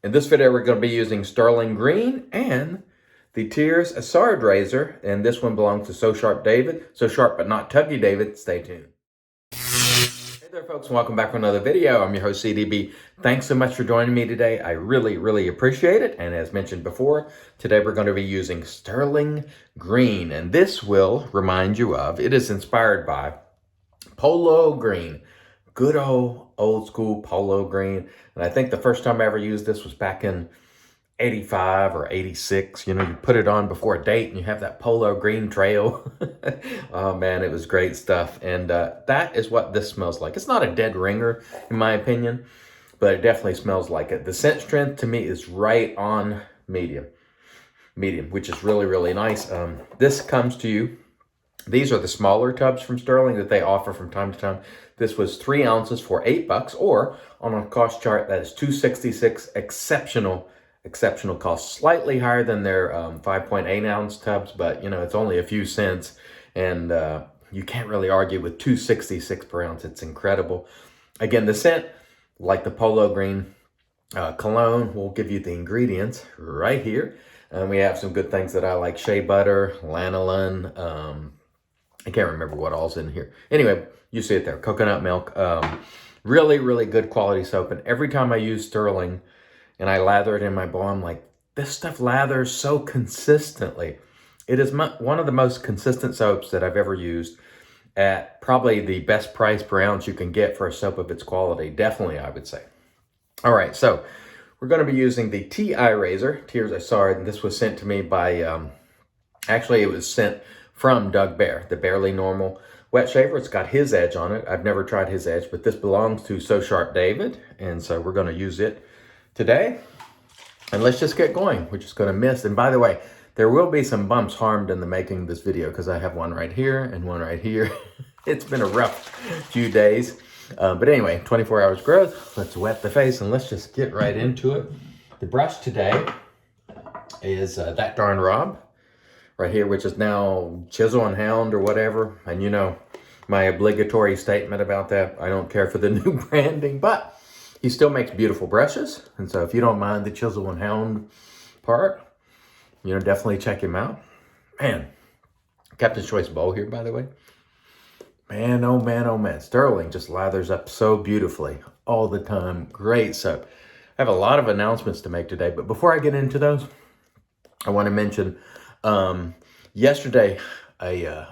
In this video, we're going to be using Stirling Green and the Thiers Issard razor, and this one belongs to So Sharp David. So sharp but not tuggy David. Stay tuned. Hey there, folks, and welcome back for another video. I'm your host, CDB. Thanks so much for joining me today. I really appreciate it. And as mentioned before, today we're going to be using Stirling Green, and this will remind you of, it is inspired by Polo Green. Good old school polo green. And I think the first time I ever used this was back in 85 or 86. You know, you put it on before a date and you have that polo green trail. Oh man, it was great stuff. And that is what this smells like. It's not a dead ringer in my opinion, but it definitely smells like it. The scent strength to me is right on medium, which is really nice. This comes to you. These are the smaller tubs from Stirling that they offer from time to time. This was 3 ounces for $8, or on a cost chart that is $2.66. Exceptional cost. Slightly higher than their 5.8 ounce tubs, but you know, it's only a few cents, and you can't really argue with $2.66 per ounce. It's incredible. Again, the scent, like the Polo Green cologne, we'll give you the ingredients right here. And we have some good things that I like: shea butter, lanolin, I can't remember what all's in here. Anyway, you see it there, coconut milk. Really good quality soap. And every time I use Stirling and I lather it in my bowl, I'm like, this stuff lathers so consistently. It is one of the most consistent soaps that I've ever used, at probably the best price per ounce you can get for a soap of its quality. Definitely, I would say. All right, so we're going to be using the TI razor, Thiers Issard, and this was sent to me by, actually it was sent from Doug Bear, the Barely Normal wet shaver. It's got his edge on it. I've never tried his edge, but this belongs to So Sharp David, and so we're going to use it today. And let's just get going. We're just going to mist. And by the way, there will be some bumps harmed in the making of this video, because I have one right here and one right here. It's been a rough few days. But anyway, 24 hours growth. Let's wet the face and let's just get right into it. The brush today is That Darn Rob right here, which is now Chisel and Hound or whatever. And you know my obligatory statement about that. I don't care for the new branding, but he still makes beautiful brushes. And so if you don't mind the Chisel and Hound part, you know, definitely check him out. Man, Captain's Choice bowl here, by the way. Man, oh man. Stirling just lathers up so beautifully all the time. Great soap. I have a lot of announcements to make today, but before I get into those, I want to mention, yesterday I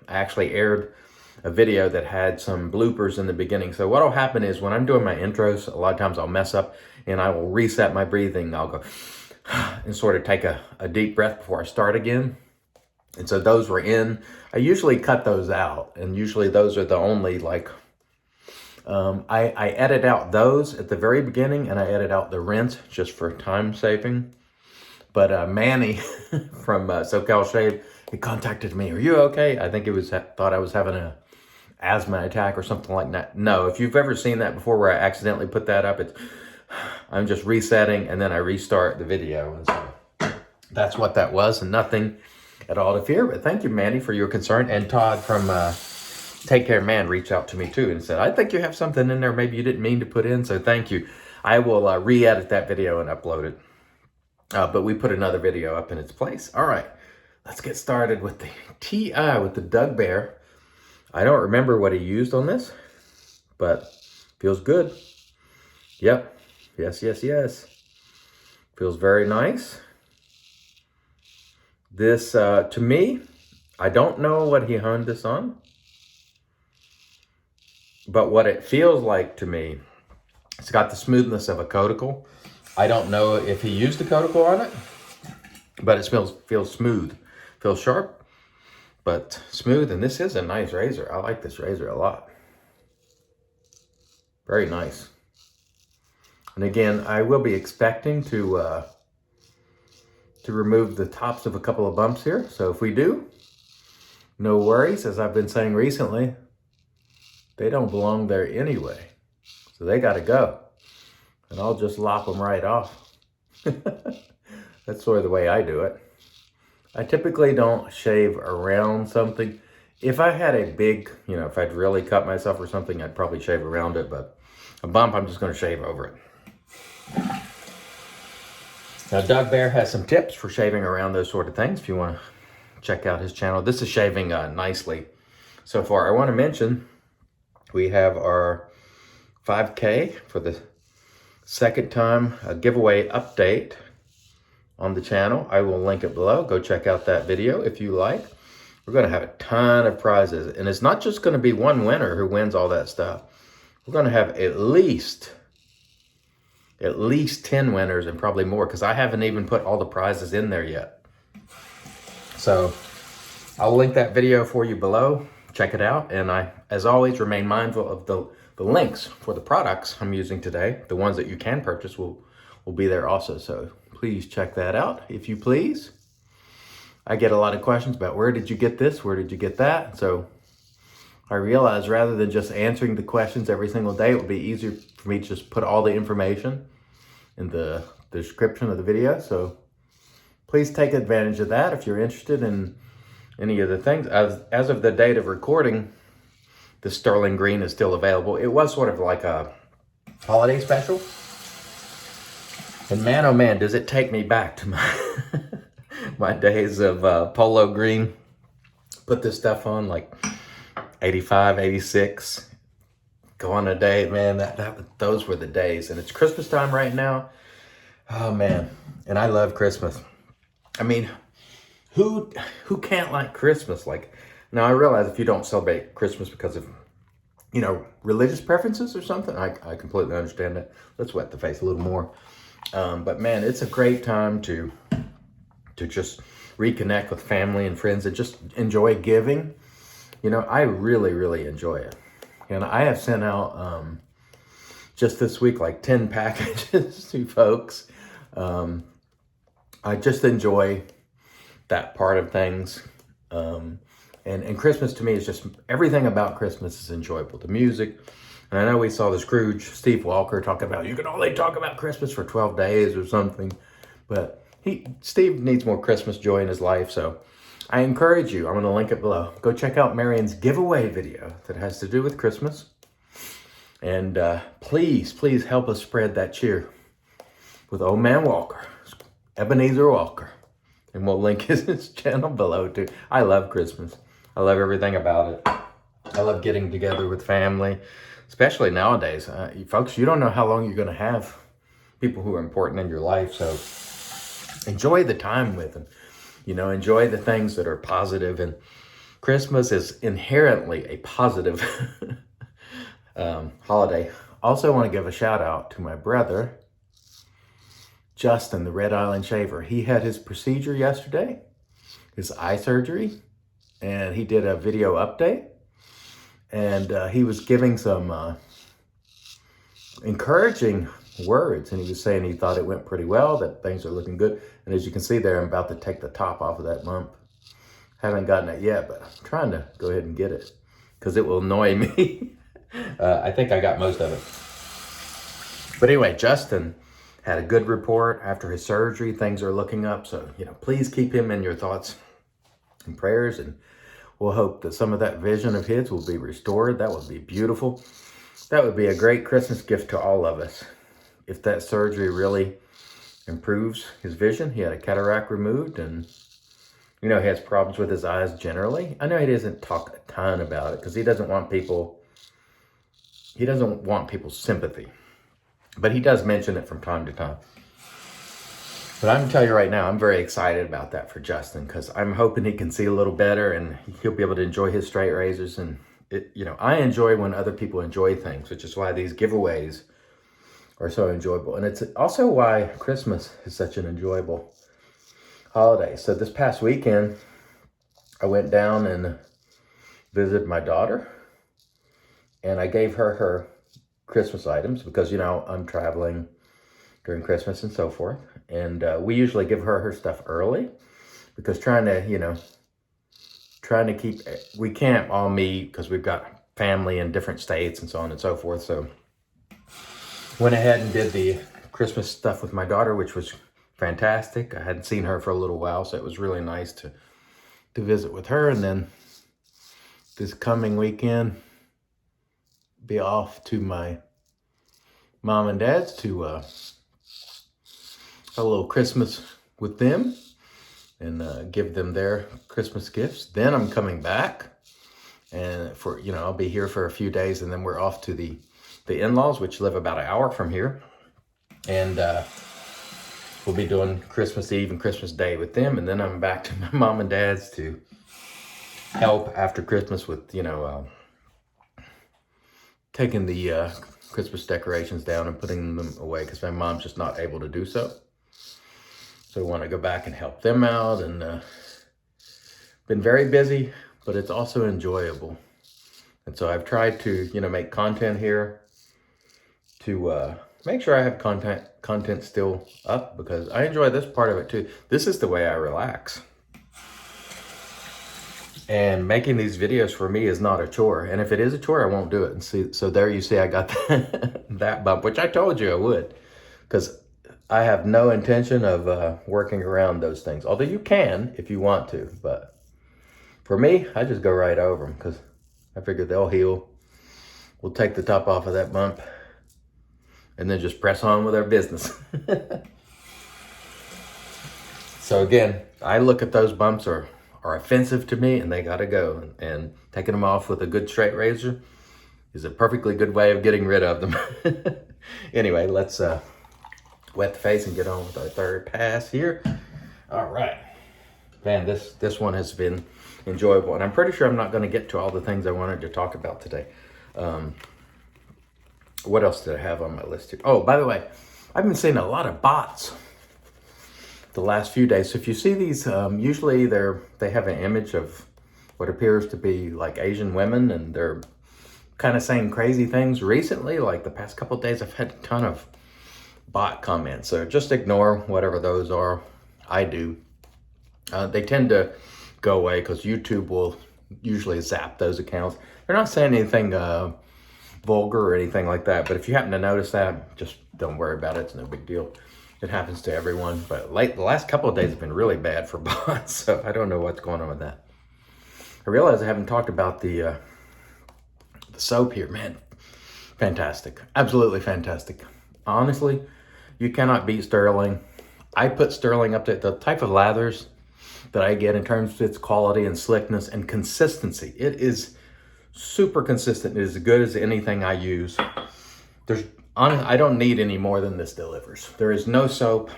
actually aired a video that had some bloopers in the beginning. So what'll happen is, when I'm doing my intros, a lot of times I'll mess up and I will reset my breathing. I'll go and sort of take a deep breath before I start again. And so those were in. I usually cut those out, and usually those are the only, like, I edit out those at the very beginning, and I edit out the rinse just for time saving. But Manny from SoCal Shave, he contacted me. Are you okay? I think it was, thought I was having a asthma attack or something like that. No, if you've ever seen that before where I accidentally put that up, it's, I'm just resetting and then I restart the video. And so that's what that was, and nothing at all to fear. But thank you, Manny, for your concern. And Todd from Take Care Man reached out to me too and said, I think you have something in there maybe you didn't mean to put in. So thank you. I will re-edit that video and upload it. But we put another video up in its place. All right, let's get started with the TI, with the Doug Bear. I don't remember what he used on this, but feels good. Yep, yes. Feels very nice. This, to me, I don't know what he honed this on, but what it feels like to me, it's got the smoothness of a cuticle. I don't know if he used a cuticle on it, but it feels smooth. Feels sharp, but smooth. And this is a nice razor. I like this razor a lot. Very nice. And again, I will be expecting to remove the tops of a couple of bumps here. So if we do, no worries. As I've been saying recently, they don't belong there anyway. So they got to go. And I'll just lop them right off. That's sort of the way I do it. I typically don't shave around something. If I had a big, you know, if I'd really cut myself or something, I'd probably shave around it. But a bump, I'm just going to shave over it. Now, Doug Bear has some tips for shaving around those sort of things if you want to check out his channel. This is shaving nicely so far. I want to mention we have our 5K for the second time giveaway update on the channel. I will link it below. Go check out that video if you like. We're going to have a ton of prizes, and it's not just going to be one winner who wins all that stuff. We're going to have at least 10 winners and probably more, because I haven't even put all the prizes in there yet. So I'll link that video for you below. Check it out. And I, as always, remain mindful of the links for the products I'm using today. The ones that you can purchase will be there also. So please check that out, if you please. I get a lot of questions about where did you get this? Where did you get that? So I realized rather than just answering the questions every single day, it would be easier for me to just put all the information in the description of the video. So please take advantage of that if you're interested in any of the things. As of the date of recording, the Stirling Green is still available. It was sort of like a holiday special. And man, oh man, does it take me back to my, my days of polo green. Put this stuff on like 85, 86. Go on a day, man, those were the days. And it's Christmas time right now. Oh man, and I love Christmas. I mean, who can't like Christmas? Like, now I realize if you don't celebrate Christmas because of, you know, religious preferences or something, I completely understand that. Let's wet the face a little more. But man, it's a great time to just reconnect with family and friends and just enjoy giving. You know, I really, really enjoy it. And I have sent out just this week like 10 packages to folks. I just enjoy that part of things. And Christmas to me is just, everything about Christmas is enjoyable. The music. And I know we saw the Scrooge, Steve Walker, talk about, you can only talk about Christmas for 12 days or something. But Steve needs more Christmas joy in his life. So I encourage you, I'm going to link it below. Go check out Marion's giveaway video that has to do with Christmas. And please, please help us spread that cheer with Old Man Walker, Ebenezer Walker. And we'll link his channel below too. I love Christmas. I love everything about it. I love getting together with family, especially nowadays. Folks, you don't know how long you're going to have people who are important in your life. So enjoy the time with them. You know, enjoy the things that are positive. And Christmas is inherently a positive holiday. Also want to give a shout out to my brother, Justin, the Red Island Shaver. He had his procedure yesterday, his eye surgery, and he did a video update. And he was giving some encouraging words. And he was saying he thought it went pretty well, that things are looking good. And as you can see there, I'm about to take the top off of that lump. Haven't gotten it yet, but I'm trying to go ahead and get it because it will annoy me. I think I got most of it. But anyway, Justin had a good report after his surgery. Things are looking up. So, you know, please keep him in your thoughts and prayers. And we'll hope that some of that vision of his will be restored. That would be beautiful. That would be a great Christmas gift to all of us. If that surgery really improves his vision. He had a cataract removed, and, you know, he has problems with his eyes generally. I know he doesn't talk a ton about it because he doesn't want people's sympathy. But he does mention it from time to time. But I'm going to tell you right now, I'm very excited about that for Justin because I'm hoping he can see a little better and he'll be able to enjoy his straight razors. And, you know, I enjoy when other people enjoy things, which is why these giveaways are so enjoyable. And it's also why Christmas is such an enjoyable holiday. So this past weekend, I went down and visited my daughter. And I gave her her Christmas items because, you know, I'm traveling during Christmas and so forth. And we usually give her her stuff early because trying to keep, we can't all meet because we've got family in different states and so on and so forth. So went ahead and did the Christmas stuff with my daughter, which was fantastic. I hadn't seen her for a little while, so it was really nice to visit with her. And then this coming weekend, be off to my mom and dad's to a little Christmas with them and give them their Christmas gifts. Then I'm coming back, and I'll be here for a few days, and then we're off to the in-laws, which live about an hour from here. And we'll be doing Christmas Eve and Christmas Day with them. And then I'm back to my mom and dad's to help after Christmas with, taking the Christmas decorations down and putting them away because my mom's just not able to do so. So I want to go back and help them out, and been very busy, but it's also enjoyable. And so I've tried to, make content here to make sure I have content still up, because I enjoy this part of it too. This is the way I relax. And making these videos for me is not a chore. And if it is a chore, I won't do it. And see, so there you see I got that bump, which I told you I would, because I have no intention of working around those things. Although you can if you want to, but for me, I just go right over them because I figure they'll heal. We'll take the top off of that bump and then just press on with our business. So again, I look at those bumps are offensive to me, and they gotta go. And taking them off with a good straight razor is a perfectly good way of getting rid of them. Anyway, let's wet the face and get on with our third pass here. All right, man, this one has been enjoyable, and I'm pretty sure I'm not going to get to all the things I wanted to talk about today. What else did I have on my list here? Oh, by the way, I've been seeing a lot of bots the last few days. So if you see these, usually they have an image of what appears to be like Asian women, and they're kind of saying crazy things. Recently, like the past couple of days, I've had a ton of bot comments. So just ignore whatever those are. I do. They tend to go away because YouTube will usually zap those accounts. They're not saying anything vulgar or anything like that, but if you happen to notice that, just don't worry about it. It's no big deal. It happens to everyone. But the last couple of days have been really bad for bots, so I don't know what's going on with that. I realize I haven't talked about the soap here. Man, fantastic. Absolutely fantastic. Honestly, you cannot beat Stirling. I put Stirling up to the type of lathers that I get in terms of its quality and slickness and consistency. It is super consistent. It is as good as anything I use. I don't need any more than this delivers. There is no soap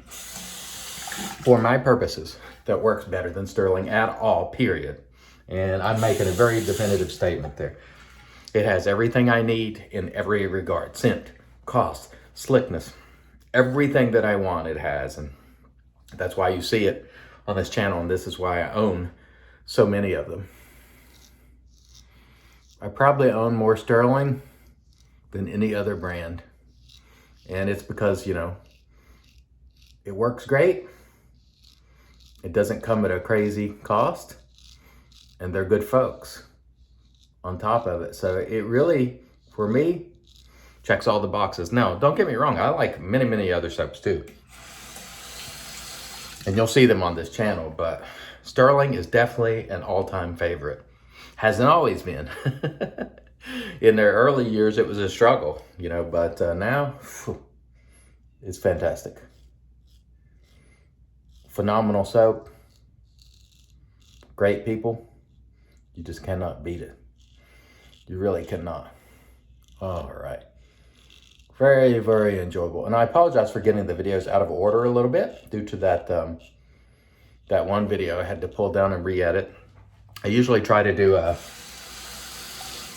for my purposes that works better than Stirling at all, period. And I'm making a very definitive statement there. It has everything I need in every regard. Scent, cost, slickness, everything that I want it has. And that's why you see it on this channel, and this is why I own so many of them. I probably own more Stirling than any other brand. And it's because, it works great. It doesn't come at a crazy cost, and they're good folks on top of it. So it really, for me, checks all the boxes. Now, don't get me wrong. I like many, many other soaps too. And you'll see them on this channel, but Stirling is definitely an all-time favorite. Hasn't always been. In their early years, it was a struggle, but now, it's fantastic. Phenomenal soap. Great people. You just cannot beat it. You really cannot. All right. Very, very enjoyable. And I apologize for getting the videos out of order a little bit due to that one video I had to pull down and re-edit. I usually try to do a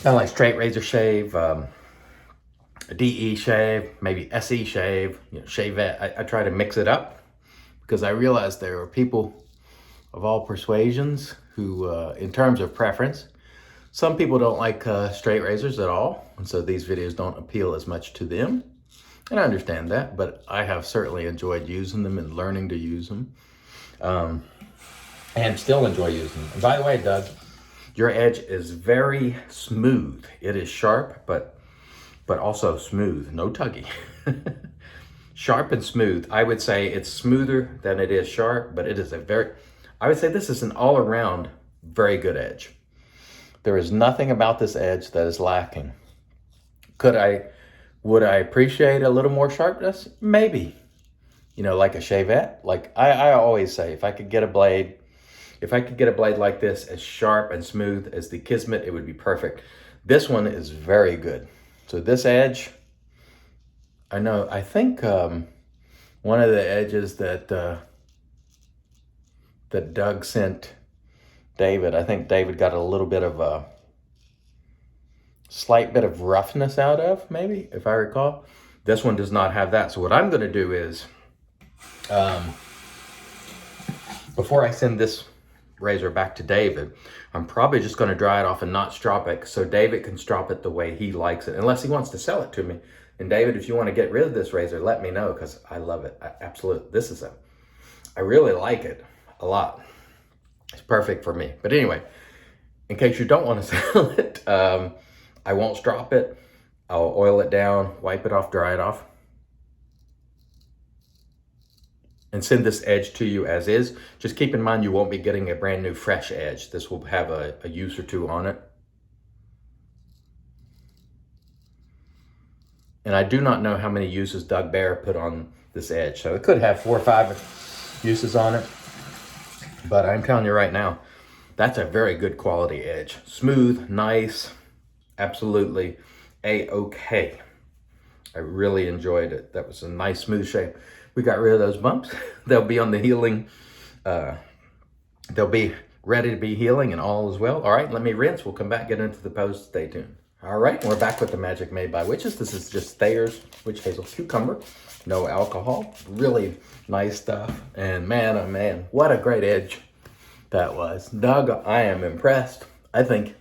kind of like straight razor shave, a DE shave, maybe SE shave, shavette. I try to mix it up because I realize there are people of all persuasions who, in terms of preference, some people don't like straight razors at all, and so these videos don't appeal as much to them. And I understand that, but I have certainly enjoyed using them and learning to use them, and still enjoy using them. And by the way, Doug, your edge is very smooth. It is sharp, but also smooth, no tuggy. Sharp and smooth. I would say it's smoother than it is sharp, but it is I would say this is an all-around very good edge. There is nothing about this edge that is lacking. Would I appreciate a little more sharpness? Maybe. you know, like a shavette. Like I always say, if I could get a blade like this as sharp and smooth as the Kismet, it would be perfect. This one is very good. So this edge, I think one of the edges that that Doug sent David, I think David got a little bit of a slight bit of roughness out of, maybe, if I recall. This one does not have that. So what I'm going to do is, before I send this razor back to David, I'm probably just going to dry it off and not strop it so David can strop it the way he likes it, unless he wants to sell it to me. And David, if you want to get rid of this razor, let me know, because I love it. Absolutely. I really like it a lot. It's perfect for me. But anyway, in case you don't want to sell it, I won't strop it. I'll oil it down, wipe it off, dry it off, and send this edge to you as is. Just keep in mind you won't be getting a brand new fresh edge. This will have a use or two on it. And I do not know how many uses Doug Bear put on this edge. So it could have 4 or 5 uses on it. But I'm telling you right now, that's a very good quality edge. Smooth, nice, absolutely A-okay. I really enjoyed it. That was a nice, smooth shape. We got rid of those bumps. They'll be on the healing. They'll be ready to be healing and all as well. All right, let me rinse. We'll come back, get into the post. Stay tuned. All right, we're back with the Magic Made by Witches. This is just Thayer's Witch Hazel Cucumber. No alcohol. Really nice stuff. And man, oh man, what a great edge that was. Doug, I am impressed. I think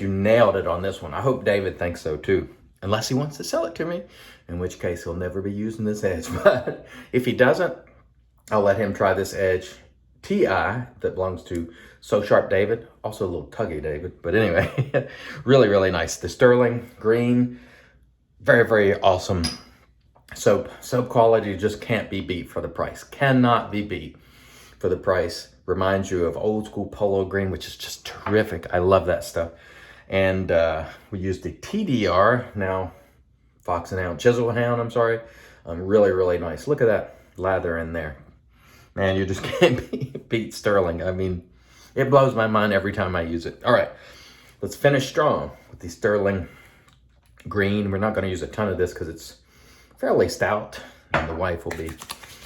you nailed it on this one. I hope David thinks so too. Unless he wants to sell it to me, in which case he'll never be using this edge. But if he doesn't, I'll let him try this edge TI that belongs to So Sharp David, also a little tuggy David. But anyway, really, really nice. The Stirling green, very, very awesome soap. Soap quality just can't be beat for the price. Cannot be beat for the price. Reminds you of old school polo green, which is just terrific. I love that stuff. And we used the TDR, now Fox and Hound, Chisel Hound, I'm sorry. Really, really nice. Look at that lather in there. Man, you just can't beat Stirling. I mean, it blows my mind every time I use it. All right, let's finish strong with the Stirling green. We're not going to use a ton of this because it's fairly stout. And the wife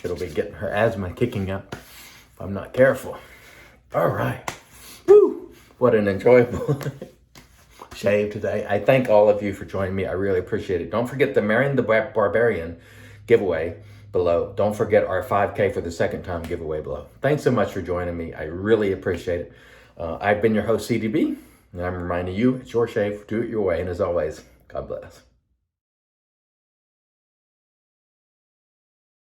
it'll be getting her asthma kicking up if I'm not careful. All right. Woo! What an enjoyable shave today. I thank all of you for joining me. I really appreciate it. Don't forget the Marion the Barbarian giveaway below. Don't forget our 5K for the second time giveaway below. Thanks so much for joining me. I really appreciate it. I've been your host, CDB, and I'm reminding you, it's your shave. Do it your way. And as always, God bless.